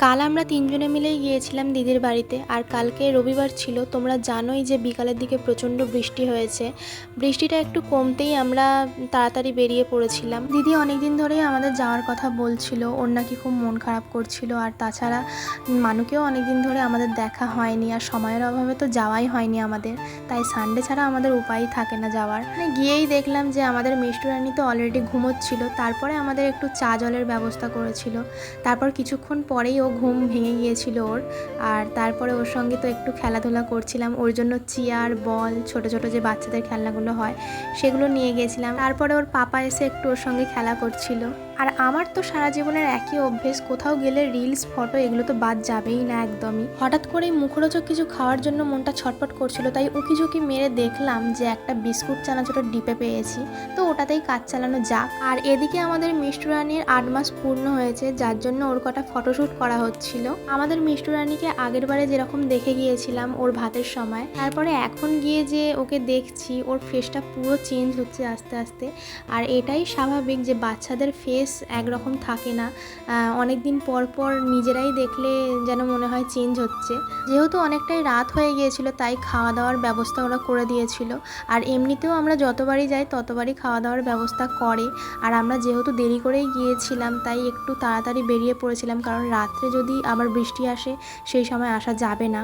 কাল আমরা তিনজনে মিলেই গিয়েছিলাম দিদির বাড়িতে। আর কালকে রবিবার ছিল, তোমরা জানোই যে বিকালের দিকে প্রচণ্ড বৃষ্টি হয়েছে। বৃষ্টিটা একটু কমতেই আমরা তাড়াতাড়ি বেরিয়ে পড়েছিলাম। দিদি অনেকদিন ধরেই আমাদের যাওয়ার কথা বলছিল, ওর নাকি খুব মন খারাপ করছিল। আর তাছাড়া মানুকেও অনেকদিন ধরে আমাদের দেখা হয়নি, আর সময়ের অভাবে তো যাওয়াই হয়নি আমাদের। তাই সানডে ছাড়া আমাদের উপায় থাকে না যাওয়ার। গিয়েই দেখলাম যে আমাদের মিষ্টু রানী তো অলরেডি ঘুমোচ্ছিল। তারপরে আমাদের একটু চা জলের ব্যবস্থা করেছিল। তারপর কিছুক্ষণ পরেই ও ঘুম ভেঙে গিয়েছিল ওর। আর তারপরে ওর সঙ্গে তো একটু খেলাধুলা করছিলাম। ওর জন্য চেয়ার, বল, ছোট ছোট যে বাচ্চাদের খেলনাগুলো হয় সেগুলো নিয়ে গেছিলাম। তারপরে ওর পাপা এসে একটু ওর সঙ্গে খেলা করছিল। আর আমার তো সারা জীবনের একই অভ্যেস, কোথাও গেলে রিলস, ফটো এগুলো তো বাদ যাবেই না একদমই। হঠাৎ করেই মুখরোচক কিছু খাওয়ার জন্য মনটা ছটফট করছিল, তাই উকিঝুঁকি মেরে দেখলাম যে একটা বিস্কুট চানাচুরের ডিপে পেয়েছি, তো ওটাতেই কাজ চালানো যাক। আর এদিকে আমাদের মিষ্টু রানীর 8 মাস পূর্ণ হয়েছে, যার জন্য ওর কটা ফটোশ্যুট করা হচ্ছিল। আমাদের মিষ্টু রানীকে আগের বারে যেরকম দেখে গিয়েছিলাম ওর ভাতের সময়, তারপরে এখন গিয়ে যে ওকে দেখছি, ওর ফেসটা পুরো চেঞ্জ হচ্ছে আস্তে আস্তে। আর এটাই স্বাভাবিক যে বাচ্চাদের ফেস একরকম থাকে না, অনেক দিন পর পর নিজেরাই দেখলে যেন মনে হয় চেঞ্জ হচ্ছে। যেহেতু অনেকটাই রাত হয়ে গিয়েছিল, তাই খাওয়া দাওয়ার ব্যবস্থা ওরা করে দিয়েছিল। আর এমনিতেও আমরা যতবারই যাই ততবারই খাওয়া দাওয়ার ব্যবস্থা করে। আর আমরা যেহেতু দেরি করেই গিয়েছিলাম, তাই একটু তাড়াতাড়ি বেরিয়ে পড়েছিলাম, কারণ রাত্রে যদি আবার বৃষ্টি আসে সেই সময় আসা যাবে না।